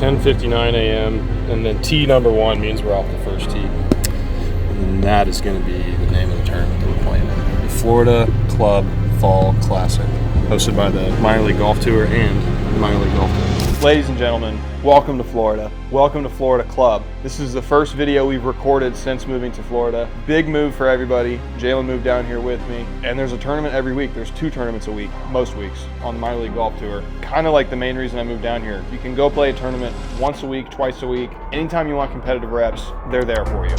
10:59 a.m. and then tee number 1 means we're off the first tee. And that is going to be the name of the tournament that we're playing in. The Florida Club Fall Classic, hosted by the Minor League Golf Tour and the Minor League Golf Tour. Ladies and gentlemen, welcome to Florida. Welcome to Florida Club. This is the first video we've recorded since moving to Florida. Big move for everybody. Jalen moved down here with me, and there's a tournament every week. There's 2 tournaments a week, most weeks, on the Minor League Golf Tour. Kind of like the main reason I moved down here. You can go play a tournament once a week, twice a week. Anytime you want competitive reps, they're there for you.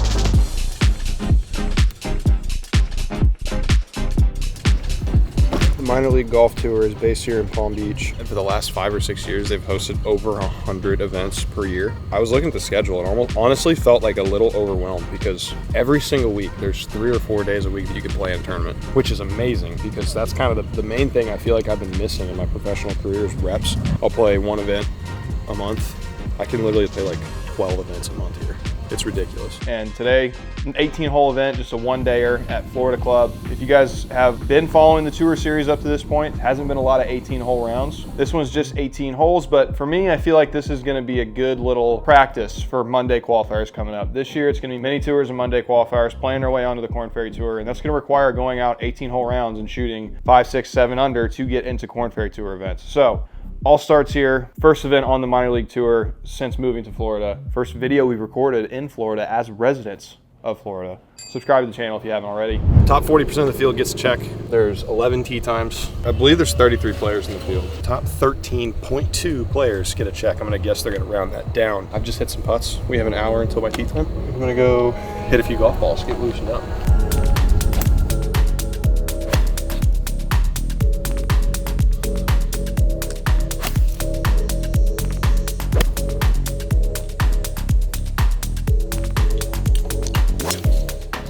Minor League Golf Tour is based here in Palm Beach. And for the last 5 or 6 years, they've hosted over 100 events per year. I was looking at the schedule and honestly felt like a little overwhelmed because every single week, there's 3 or 4 days a week that you can play in a tournament, which is amazing because that's kind of the main thing I feel like I've been missing in my professional career is reps. I'll play 1 event a month. I can literally play like 12 events a month here. It's ridiculous. And today, an 18-hole event, just a 1-dayer at Florida Club. If you guys have been following the tour series up to this point, it hasn't been a lot of 18-hole rounds. This one's just 18 holes, but for me, I feel like this is gonna be a good little practice for Monday qualifiers coming up. This year, it's gonna be mini tours and Monday qualifiers, playing our way onto the Korn Ferry Tour, and that's gonna require going out 18-hole rounds and shooting 5, 6, 7 under to get into Korn Ferry Tour events. So, all starts here. First event on the minor league tour since moving to Florida. First video we've recorded in Florida as residents of Florida. Subscribe to the channel if you haven't already. Top 40% of the field gets a check. There's 11 tee times. I believe there's 33 players in the field. Top 13.2 players get a check. I'm gonna guess they're gonna round that down. I've just hit some putts. We have an hour until my tee time. I'm gonna go hit a few golf balls, get loosened up.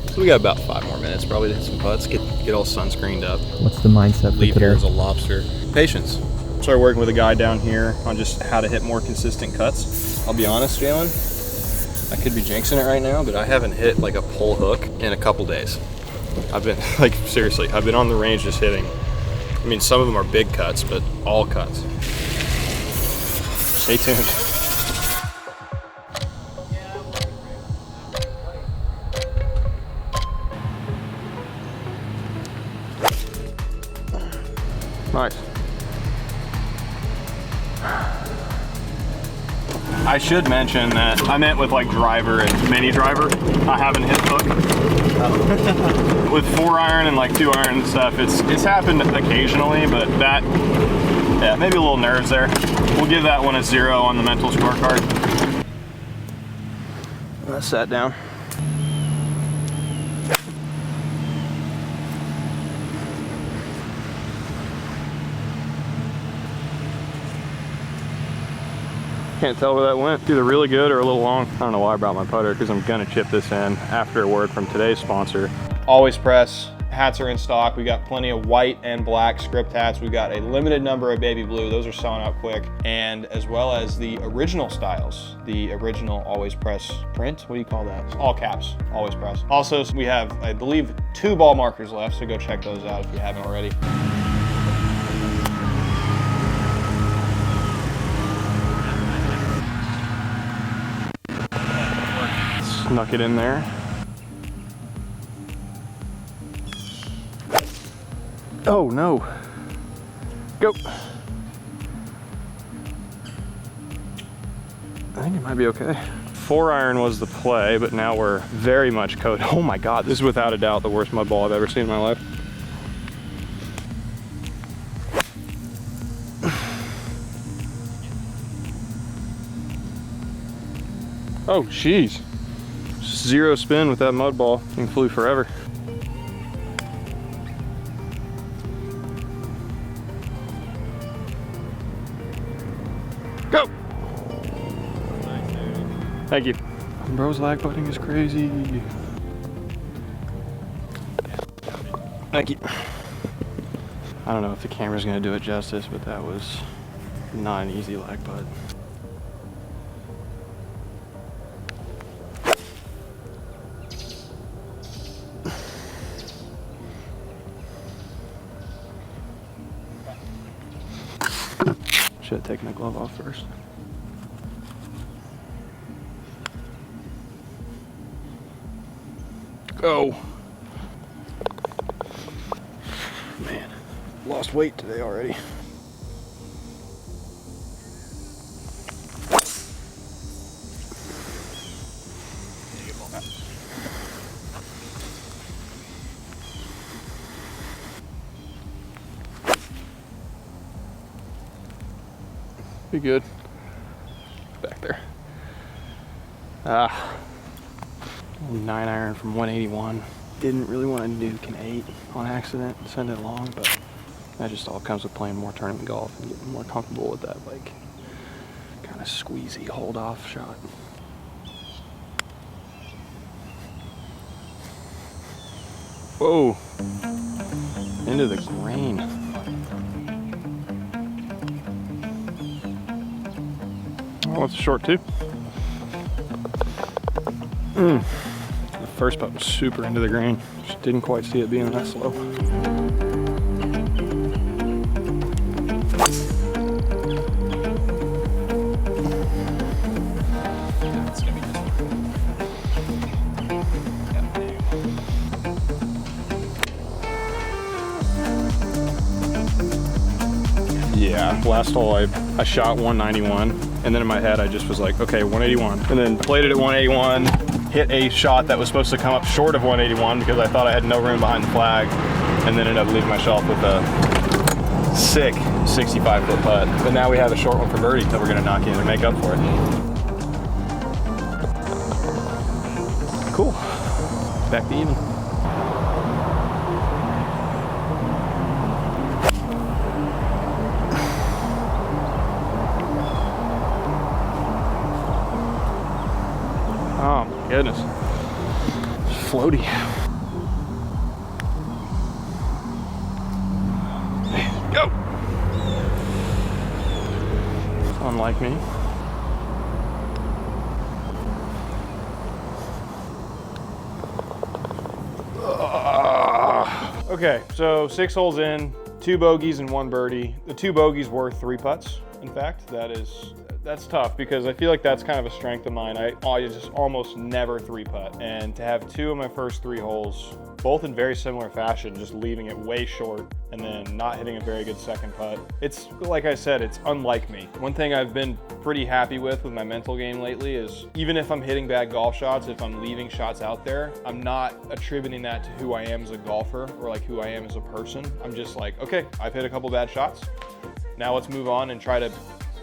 So we got about 5 more minutes probably to hit some putts, get all sunscreened up. What's the mindset for Leave today? here as a lobster. Patience. Started working with a guy down here on just how to hit more consistent cuts. I'll be honest, Jalen, I could be jinxing it right now, but I haven't hit like a pull hook in a couple days. I've been, like seriously, I've been on the range just hitting. I mean, some of them are big cuts, but all cuts. Stay tuned. Nice. I should mention that I meant with like driver and mini driver. I haven't hit hook. With 4-iron and like 2-iron and stuff, it's happened occasionally, but that, yeah, maybe a little nerves there. We'll give that one a 0 on the mental scorecard. That's sat down. Can't tell where that went. Either really good or a little long. I don't know why I brought my putter because I'm gonna chip this in after a word from today's sponsor. Always Press. Hats are in stock. We got plenty of white and black script hats. We got a limited number of baby blue. Those are selling out quick. And as well as the original styles. The original Always Press print. What do you call that? All caps. Always Press. Also, we have, I believe, 2 ball markers left, so go check those out if you haven't already. Snuck it in there. Oh no. Go. I think it might be okay. 4-iron was the play, but now we're very much coated. Oh my God, this is without a doubt the worst mud ball I've ever seen in my life. Oh, jeez. 0 spin with that mud ball. Thing flew forever. Go! Thank you. Bro's lag putting is crazy. Thank you. I don't know if the camera's gonna do it justice, but that was not an easy lag putt. Should have taken the glove off first. Go. Man, lost weight today already. Be good. Back there. 9-iron from 181. Didn't really want to nuke an 8 on accident and send it long, but that just all comes with playing more tournament golf and getting more comfortable with that, like, kind of squeezy hold off shot. Whoa, into the green. Oh, it's a short too. The first putt was super into the green. Just didn't quite see it being that slow. Yeah, last hole I shot 191, and then in my head I just was like, okay, 181. And then played it at 181, hit a shot that was supposed to come up short of 181 because I thought I had no room behind the flag, and then ended up leaving myself with a sick 65-foot putt. But now we have a short one for birdie that we're gonna knock in and make up for it. Cool, back to even. Oh my goodness. It's floaty. Go! It's unlike me. Okay, so 6 holes in, 2 bogeys and 1 birdie. The 2 bogeys were 3 putts, in fact. That's tough because I feel like that's kind of a strength of mine. I just almost never 3-putt. And to have 2 of my first 3 holes, both in very similar fashion, just leaving it way short and then not hitting a very good second putt. It's, like I said, it's unlike me. One thing I've been pretty happy with my mental game lately is even if I'm hitting bad golf shots, if I'm leaving shots out there, I'm not attributing that to who I am as a golfer or like who I am as a person. I'm just like, okay, I've hit a couple bad shots. Now let's move on and try to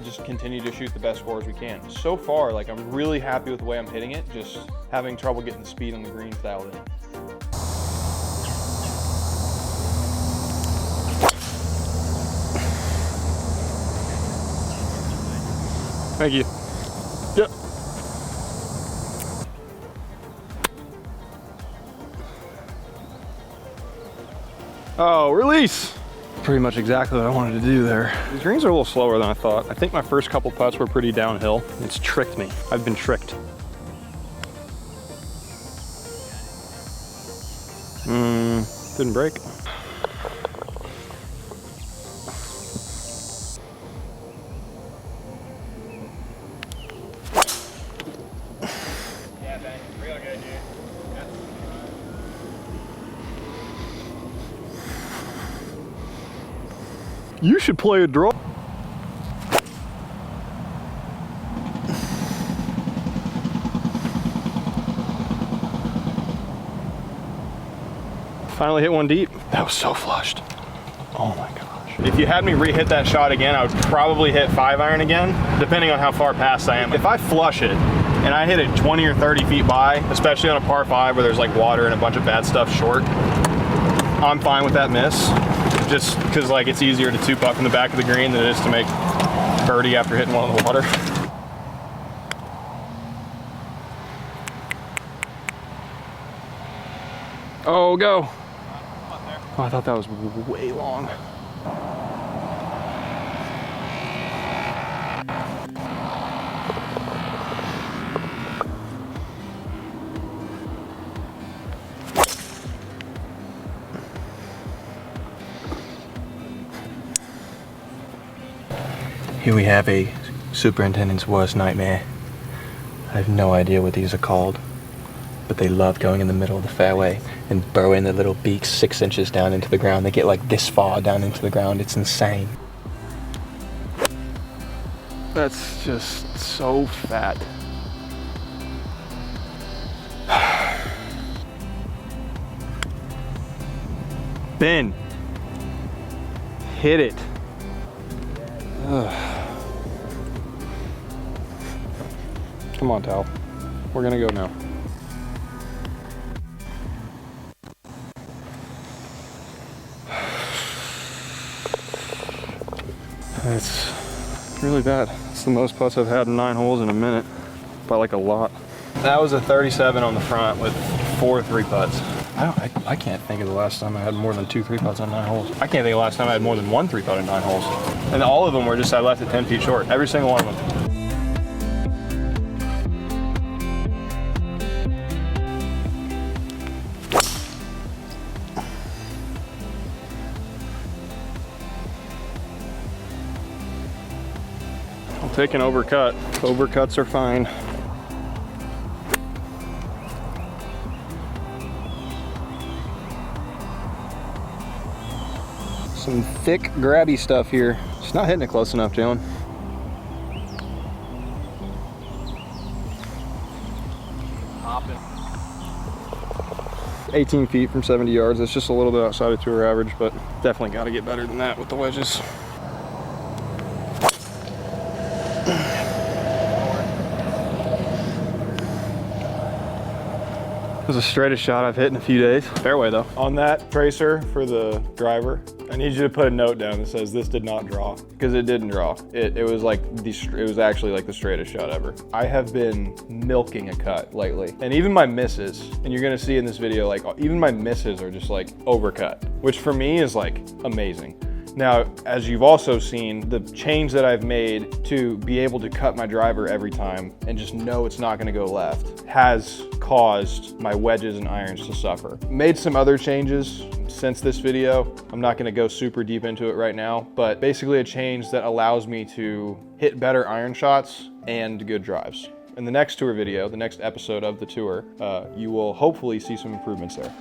just continue to shoot the best scores we can. So far, like, I'm really happy with the way I'm hitting it, just having trouble getting the speed on the green dialed in. Thank you. Yep. Oh, release! Pretty much exactly what I wanted to do there. These greens are a little slower than I thought. I think my first couple putts were pretty downhill. It's tricked me. I've been tricked. Didn't break. Yeah, man, real good, dude. You should play a draw. Finally hit one deep. That was so flushed. Oh my gosh. If you had me re-hit that shot again, I would probably hit 5-iron again, depending on how far past I am. If I flush it and I hit it 20 or 30 feet by, especially on a par 5 where there's like water and a bunch of bad stuff short, I'm fine with that miss. Just because like it's easier to 2-putt from the back of the green than it is to make birdie after hitting one in the water. Oh, go. Oh, I thought that was way long. Here we have a superintendent's worst nightmare. I have no idea what these are called. but they love going in the middle of the fairway and burrowing their little beaks 6 inches down into the ground. They get like this far down into the ground. It's insane. That's just so fat. Ben, hit it. Come on, Tal. We're gonna go now. It's really bad. It's the most putts I've had in 9 holes in a minute, by like a lot. That was a 37 on the front with 4 3-putts. I can't think of the last time I had more than 2 3-putts on 9 holes. I can't think of the last time I had more than 1 3-putt in 9 holes. And all of them were just, I left it 10 feet short. Every single one of them. I'll take an overcut. Overcuts are fine. Some thick, grabby stuff here. Just not hitting it close enough, Jalen. Hopping. 18 feet from 70 yards. That's just a little bit outside of tour average, but definitely got to get better than that with the wedges. It was the straightest shot I've hit in a few days. Fairway though. On that tracer for the driver, I need you to put a note down that says this did not draw, because it didn't draw. It was like it was actually like the straightest shot ever. I have been milking a cut lately, and even my misses, and you're gonna see in this video, like even my misses are just like overcut, which for me is like amazing. Now, as you've also seen, the change that I've made to be able to cut my driver every time and just know it's not gonna go left has caused my wedges and irons to suffer. Made some other changes since this video. I'm not gonna go super deep into it right now, but basically a change that allows me to hit better iron shots and good drives. In the next tour video, the next episode of the tour, you will hopefully see some improvements there.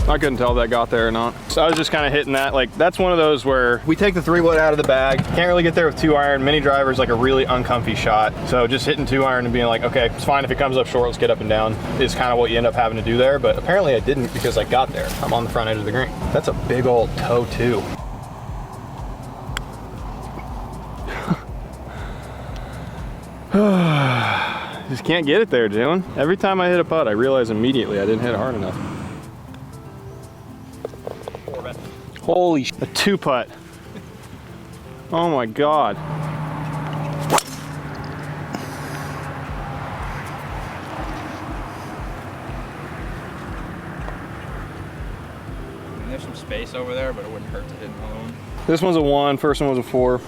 I couldn't tell if that got there or not. So I was just kind of hitting that. Like, that's one of those where we take the 3-wood out of the bag. Can't really get there with 2-iron. Mini driver is like a really uncomfy shot. So just hitting 2-iron and being like, okay, it's fine if it comes up short, let's get up and down, is kind of what you end up having to do there. But apparently I didn't, because I got there. I'm on the front edge of the green. That's a big old toe too. Just can't get it there, Jalen. Every time I hit a putt, I realize immediately I didn't hit it hard enough. Holy sh**, a 2-putt. Oh my God. There's some space over there, but it wouldn't hurt to hit another one. This one's a 1, first one was a 4.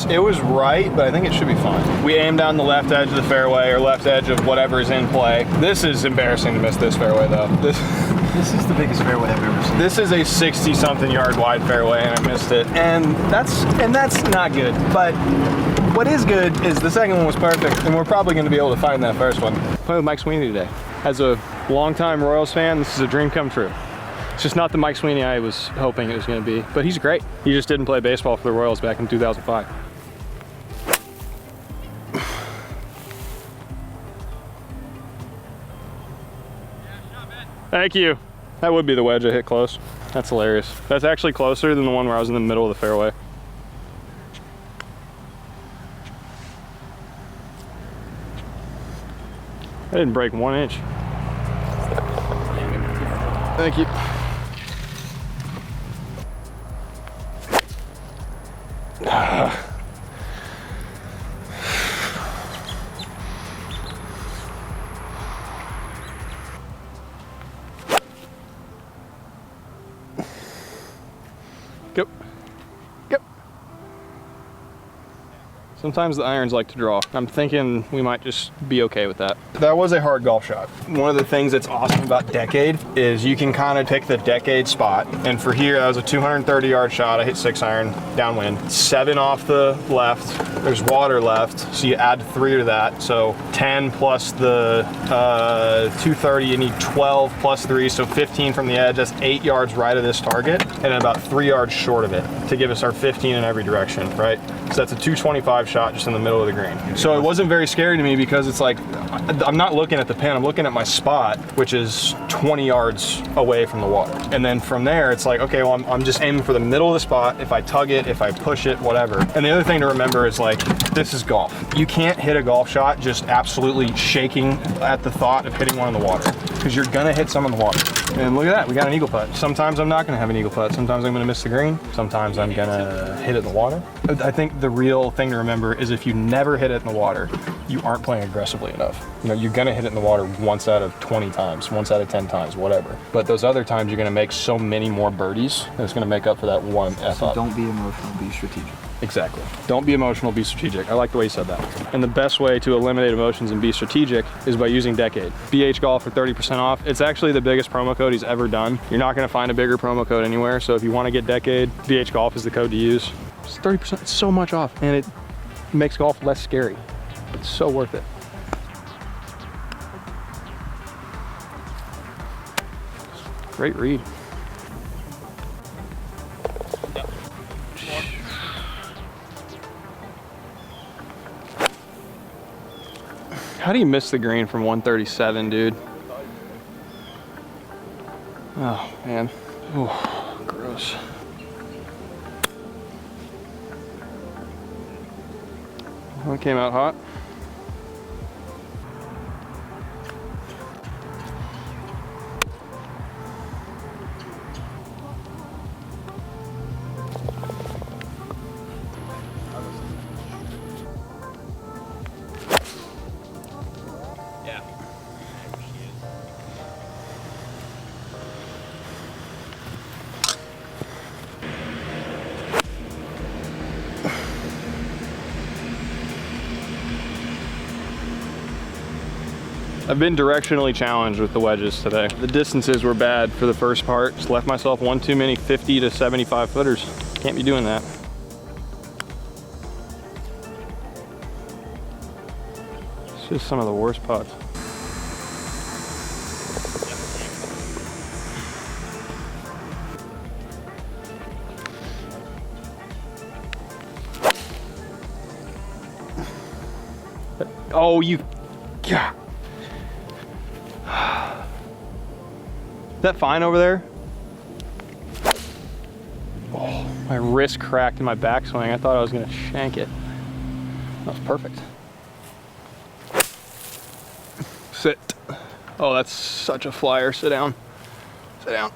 It was right, but I think it should be fine. We aim down the left edge of the fairway, or left edge of whatever is in play. This is embarrassing to miss this fairway though. This is the biggest fairway I've ever seen. This is a 60-something yard wide fairway, and I missed it. And that's not good. But what is good is the second one was perfect, and we're probably going to be able to find that first one. Playing with Mike Sweeney today. As a longtime Royals fan, this is a dream come true. It's just not the Mike Sweeney I was hoping it was going to be, but he's great. He just didn't play baseball for the Royals back in 2005. Thank you. That would be the wedge I hit close. That's hilarious. That's actually closer than the one where I was in the middle of the fairway. I didn't break 1 inch. Thank you. Go. Go. Sometimes the irons like to draw. I'm thinking we might just be okay with that. That was a hard golf shot. One of the things that's awesome about Decade is you can kind of pick the Decade spot. And for here, that was a 230-yard shot. I hit 6-iron downwind. 7 off the left. There's water left, so you add 3 to that. So 10 plus the 230, you need 12 plus 3, so 15 from the edge. That's 8 yards right of this target, and then about 3 yards short of it to give us our 15 in every direction, right? So that's a 225 shot just in the middle of the green. So it wasn't very scary to me because it's like, I'm not looking at the pin, I'm looking at my spot, which is 20 yards away from the water. And then from there, it's like, okay, well, I'm just aiming for the middle of the spot. If I tug it, if I push it, whatever. And the other thing to remember is like, this is golf. You can't hit a golf shot just absolutely shaking at the thought of hitting one in the water, because you're gonna hit some in the water. And look at that, we got an eagle putt. Sometimes I'm not gonna have an eagle putt. Sometimes I'm gonna miss the green. Sometimes I'm gonna hit it in the water. I think the real thing to remember is if you never hit it in the water, you aren't playing aggressively enough. You know, you're gonna hit it in the water once out of 20 times, once out of 10 times, whatever. But those other times you're gonna make so many more birdies that it's gonna make up for that one F up. Don't be emotional, be strategic. Exactly. Don't be emotional, be strategic. I like the way you said that. And the best way to eliminate emotions and be strategic is by using Decade. BH Golf for 30% off. It's actually the biggest promo code he's ever done. You're not gonna find a bigger promo code anywhere. So if you wanna get Decade, BH Golf is the code to use. It's 30%, it's so much off. And it makes golf less scary. It's so worth it. Great read. How do you miss the green from 137, dude? Oh, man. Oh, gross. Well, it came out hot. I've been directionally challenged with the wedges today. The distances were bad for the first part. Just left myself one too many 50 to 75 footers. Can't be doing that. It's just some of the worst putts. Oh, you, yeah. Is that fine over there? Oh, my wrist cracked in my backswing. I thought I was gonna shank it. That was perfect. Sit. Oh, that's such a flyer. Sit down. Sit down.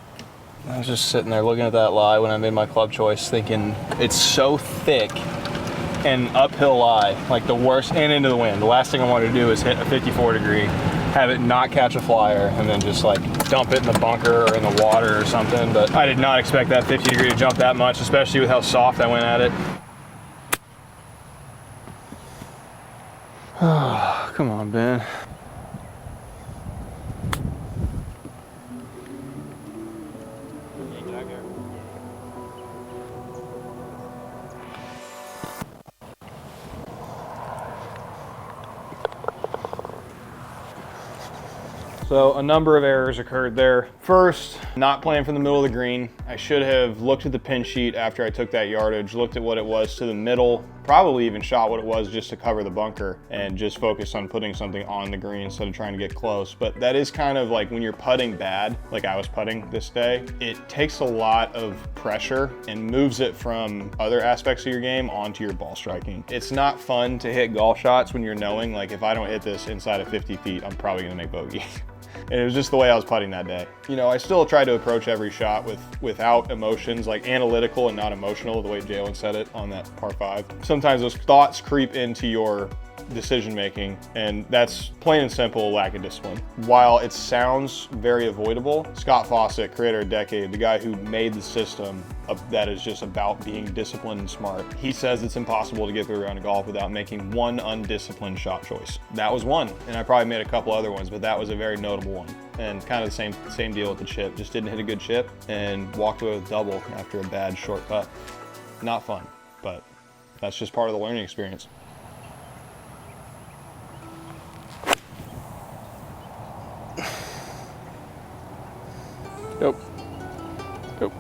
I was just sitting there looking at that lie when I made my club choice, thinking it's so thick and uphill lie, like the worst, and into the wind. The last thing I wanted to do is hit a 54 degree, have it not catch a flyer, and then just like dump it in the bunker or in the water or something. But I did not expect that 50 degree to jump that much, especially with how soft I went at it. Oh, come on, Ben. So a number of errors occurred there. First, not playing from the middle of the green. I should have looked at the pin sheet after I took that yardage, looked at what it was to the middle, probably even shot what it was just to cover the bunker and just focus on putting something on the green instead of trying to get close. But that is kind of like when you're putting bad, like I was putting this day, it takes a lot of pressure and moves it from other aspects of your game onto your ball striking. It's not fun to hit golf shots when you're knowing, like, if I don't hit this inside of 50 feet, I'm probably gonna make bogey. And it was just the way I was putting that day. You know, I still try to approach every shot without emotions, like analytical and not emotional, the way Jalen said it on that par 5. Sometimes those thoughts creep into your decision making, and that's plain and simple lack of discipline. While it sounds very avoidable, Scott Fawcett, creator of Decade, the guy who made the system that is just about being disciplined and smart, he says it's impossible to get through a round of golf without making one undisciplined shot choice. That was one, and I probably made a couple other ones, but that was a very notable one. And kind of the same deal with the chip. Just didn't hit a good chip and walked away with a double after a bad short putt. Not fun, but that's just part of the learning experience. Go. Go.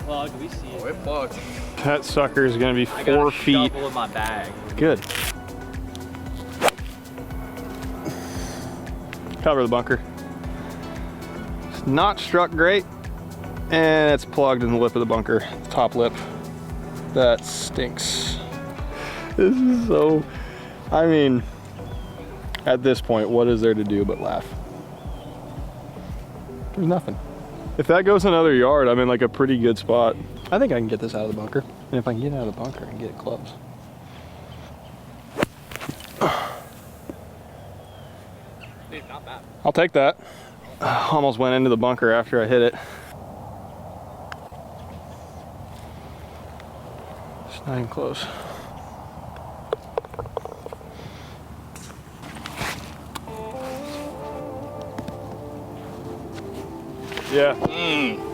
Plugged, we see it. Oh, it plugged. That sucker is gonna be 4 feet. I got a shovel in my bag. Good. Cover the bunker. It's not struck great, and it's plugged in the lip of the bunker, top lip. That stinks. This is so, I mean, at this point, what is there to do but laugh? There's nothing. If that goes another yard, I'm in like a pretty good spot. I think I can get this out of the bunker. And if I can get it out of the bunker, I can get it close. Dude, not bad. I'll take that. Almost went into the bunker after I hit it. It's not even close. Yeah.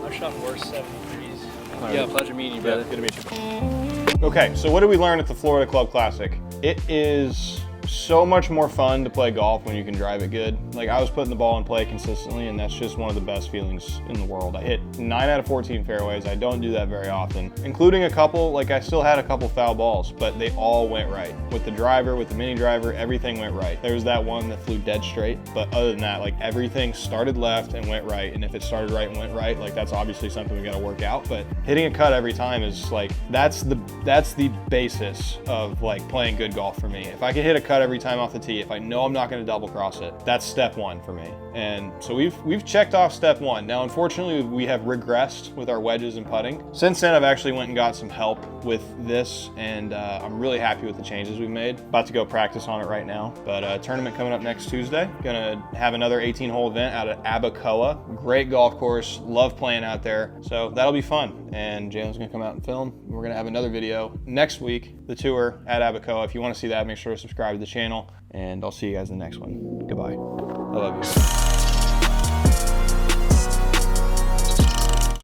I've shot worse 73s. Yeah, pleasure meeting you, brother. Good to meet you. Okay, so what did we learn at the Florida Club Classic? It is so much more fun to play golf when you can drive it good. Like, I was putting the ball in play consistently, and that's just one of the best feelings in the world. I hit 9 out of 14 fairways. I don't do that very often, including a couple, like I still had a couple foul balls, but they all went right. With the driver, with the mini driver, everything went right. There was that one that flew dead straight, but other than that, like, everything started left and went right. And if it started right and went right, like, that's obviously something we gotta work out, but hitting a cut every time is like, that's the basis of like playing good golf for me. If I can hit a cut every time off the tee, if I know I'm not gonna double cross it, that's step one for me. And so we've checked off step one. Now, unfortunately, we have regressed with our wedges and putting. Since then, I've actually went and got some help with this, and I'm really happy with the changes we've made. About to go practice on it right now, but tournament coming up next Tuesday. Gonna have another 18-hole event out at Abacoa. Great golf course, love playing out there. So that'll be fun. And Jalen's gonna come out and film. We're gonna have another video next week, the tour at Abacoa. If you wanna see that, make sure to subscribe to the channel, and I'll see you guys in the next one. Goodbye. I love you.